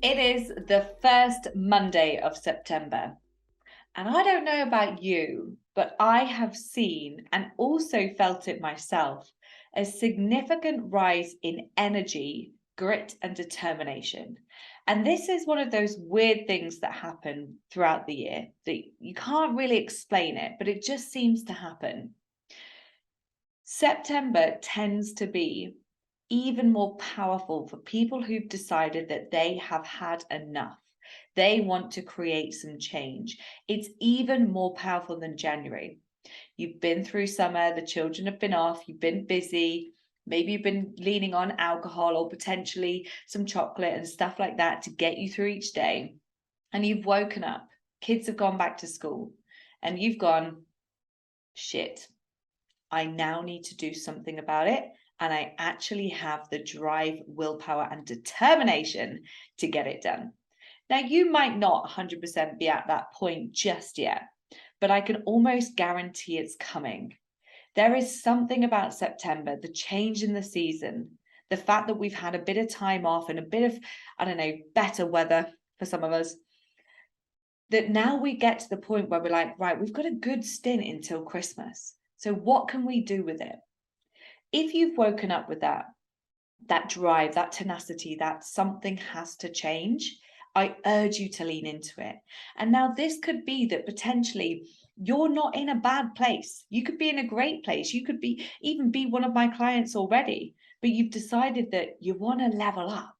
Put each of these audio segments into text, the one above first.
It is the first Monday of September. And I don't know about you, but I have seen and also felt it myself a significant rise in energy, grit, and determination. And this is one of those weird things that happen throughout the year that you can't really explain it, but it just seems to happen. September tends to be even more powerful for people who've decided that they have had enough. They want to create some change. It's even more powerful than January. You've been through summer, the children have been off, you've been busy. Maybe you've been leaning on alcohol or potentially some chocolate and stuff like that to get you through each day. And you've woken up, kids have gone back to school, and you've gone, shit, I now need to do something about it. And I actually have the drive, willpower, and determination to get it done. Now, you might not 100% be at that point just yet, but I can almost guarantee it's coming. There is something about September, the change in the season, the fact that we've had a bit of time off and a bit of, I don't know, better weather for some of us, that now we get to the point where we're like, right, we've got a good stint until Christmas. So what can we do with it? If you've woken up with that drive, that tenacity, that something has to change, I urge you to lean into it. And now this could be that potentially you're not in a bad place. You could be in a great place. You could be even be one of my clients already, but you've decided that you want to level up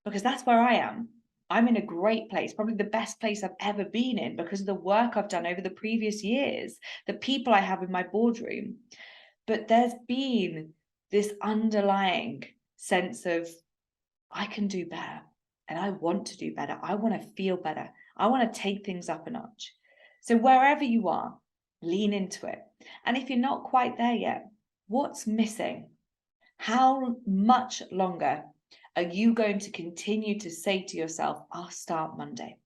because that's where I am. I'm in a great place, probably the best place I've ever been in because of the work I've done over the previous years, the people I have in my boardroom. But there's been this underlying sense of, I can do better and I want to do better. I want to feel better. I want to take things up a notch. So wherever you are, lean into it. And if you're not quite there yet, what's missing? How much longer are you going to continue to say to yourself, I'll start Monday?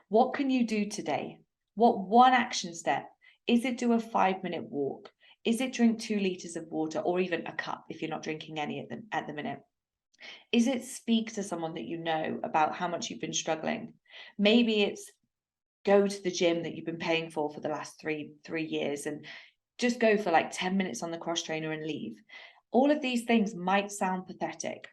What can you do today? What one action step? Is it do a 5-minute walk? Is it drink 2 liters of water or even a cup if you're not drinking any at the minute? Is it speak to someone that you know about how much you've been struggling? Maybe it's go to the gym that you've been paying for the last three years and just go for like 10 minutes on the cross trainer and leave. All of these things might sound pathetic,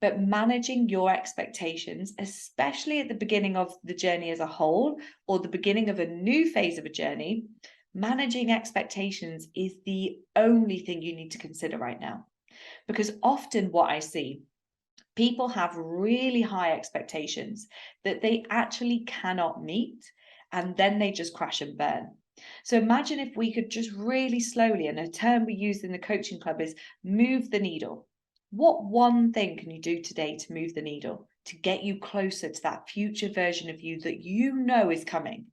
but managing your expectations, especially at the beginning of the journey as a whole or the beginning of a new phase of a journey, managing expectations is the only thing you need to consider right now. Because often what I see, people have really high expectations that they actually cannot meet, and then they just crash and burn. So imagine if we could just really slowly, and a term we use in the coaching club is move the needle. What one thing can you do today to move the needle, to get you closer to that future version of you that you know is coming?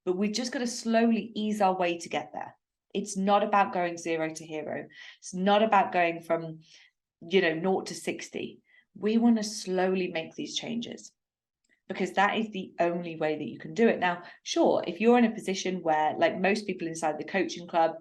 But we've just got to slowly ease our way to get there. It's not about going 0 to hero. It's not about going from, 0 to 60. We want to slowly make these changes because that is the only way that you can do it. Now, sure, if you're in a position where, like most people inside the coaching club,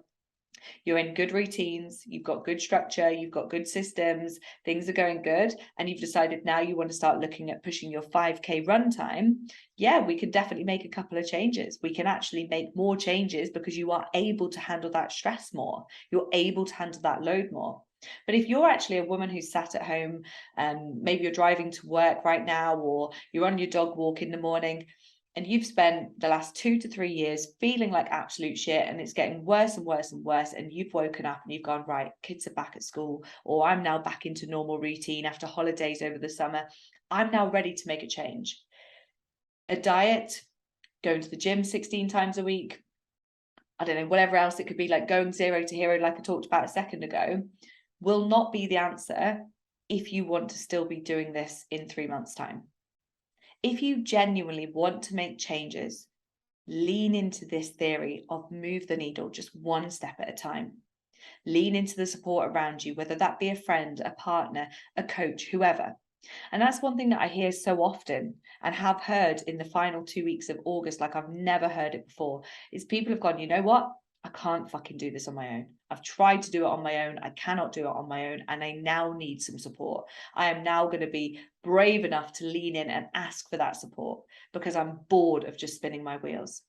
you're in good routines, you've got good structure, you've got good systems, things are going good, and you've decided now you want to start looking at pushing your 5K run time, yeah, we can definitely make a couple of changes. We can actually make more changes because you are able to handle that stress more. You're able to handle that load more. But if you're actually a woman who's sat at home and maybe you're driving to work right now, or you're on your dog walk in the morning, and you've spent the last 2 to 3 years feeling like absolute shit and it's getting worse and worse and worse, and you've woken up and you've gone, right, kids are back at school, or I'm now back into normal routine after holidays over the summer, I'm now ready to make a change. A diet, going to the gym 16 times a week, I don't know, whatever else it could be, like going 0 to hero like I talked about a second ago, will not be the answer if you want to still be doing this in 3 months' time. If you genuinely want to make changes, lean into this theory of move the needle just one step at a time. Lean into the support around you, whether that be a friend, a partner, a coach, whoever. And that's one thing that I hear so often and have heard in the final 2 weeks of August, like I've never heard it before, is people have gone, you know what? I can't fucking do this on my own. I've tried to do it on my own. I cannot do it on my own. And I now need some support. I am now going to be brave enough to lean in and ask for that support because I'm bored of just spinning my wheels.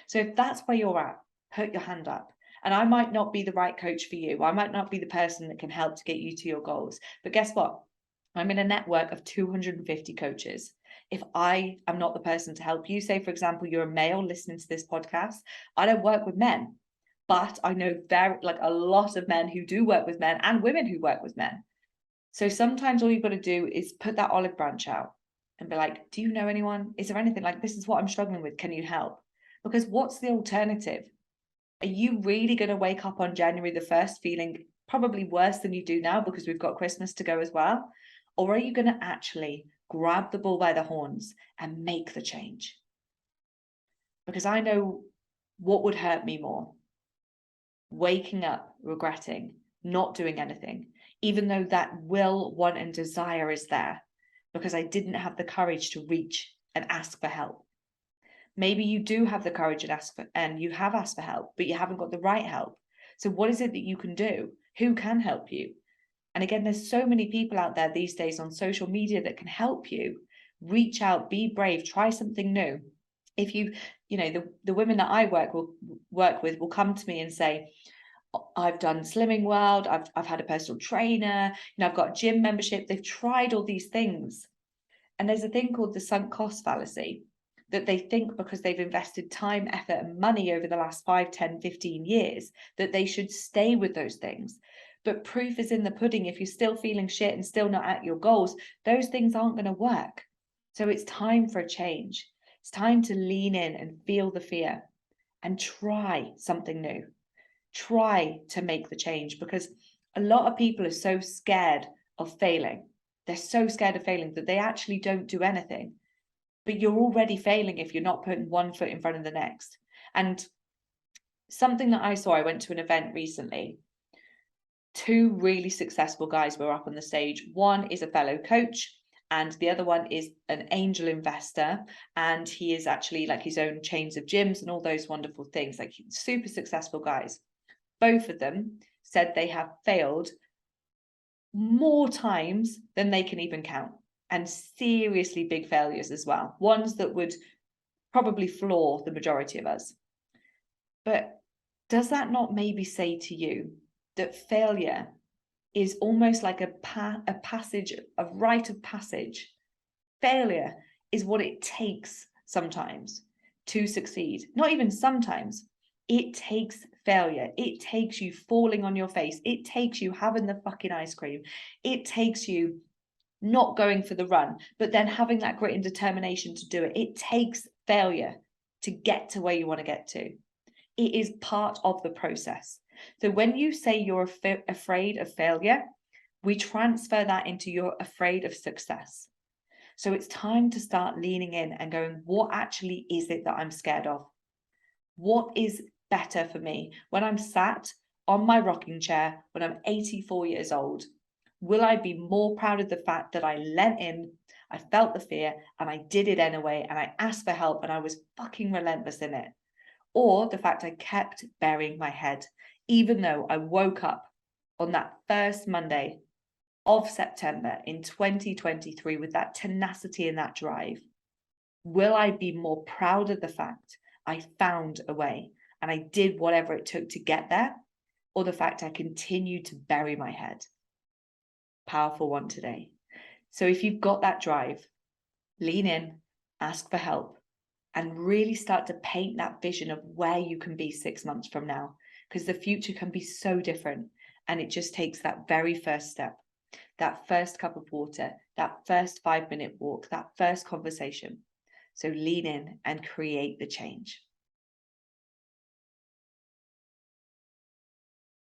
So if that's where you're at, put your hand up. And I might not be the right coach for you. I might not be the person that can help to get you to your goals. But guess what? I'm in a network of 250 coaches. If I am not the person to help you, say, for example, you're a male listening to this podcast, I don't work with men, but I know a lot of men who do work with men and women who work with men. So sometimes all you've got to do is put that olive branch out and be like, do you know anyone? Is there anything like, this is what I'm struggling with. Can you help? Because what's the alternative? Are you really going to wake up on January the 1st feeling probably worse than you do now because we've got Christmas to go as well? Or are you going to actually grab the bull by the horns and make the change? Because I know what would hurt me more. Waking up, regretting, not doing anything, even though that will, want, and desire is there, because I didn't have the courage to reach and ask for help. Maybe you do have the courage and you have asked for help, but you haven't got the right help. So what is it that you can do? Who can help you? And again, there's so many people out there these days on social media that can help you. Reach out, be brave, try something new. If the women that I work with will come to me and say, I've done Slimming World, I've had a personal trainer, I've got a gym membership. They've tried all these things. And there's a thing called the sunk cost fallacy, that they think because they've invested time, effort, and money over the last 5, 10, 15 years, that they should stay with those things. But proof is in the pudding. If you're still feeling shit and still not at your goals, those things aren't going to work. So it's time for a change. It's time to lean in and feel the fear and try something new. Try to make the change, because a lot of people are so scared of failing. They're so scared of failing that they actually don't do anything. But you're already failing if you're not putting one foot in front of the next. And something that I saw, I went to an event recently. 2 really successful guys were up on the stage. One is a fellow coach and the other one is an angel investor. And he is actually like his own chains of gyms and all those wonderful things, like super successful guys. Both of them said they have failed more times than they can even count, and seriously big failures as well, ones that would probably floor the majority of us. But does that not maybe say to you that failure is almost like a passage, a rite of passage? Failure is what it takes sometimes to succeed. Not even sometimes. It takes failure. It takes you falling on your face. It takes you having the fucking ice cream. It takes you not going for the run, but then having that grit and determination to do it. It takes failure to get to where you want to get to. It is part of the process. So when you say you're afraid of failure, we transfer that into you're afraid of success. So it's time to start leaning in and going, what actually is it that I'm scared of? What is better for me when I'm sat on my rocking chair when I'm 84 years old? Will I be more proud of the fact that I leant in, I felt the fear, and I did it anyway, and I asked for help, and I was fucking relentless in it? Or the fact I kept burying my head, even though I woke up on that first Monday of September in 2023 with that tenacity and that drive? Will I be more proud of the fact I found a way and I did whatever it took to get there, or the fact I continued to bury my head? Powerful one today. So if you've got that drive, lean in, ask for help, and really start to paint that vision of where you can be 6 months from now, because the future can be so different. And it just takes that very first step, that first cup of water, that first 5-minute walk, that first conversation. So lean in and create the change.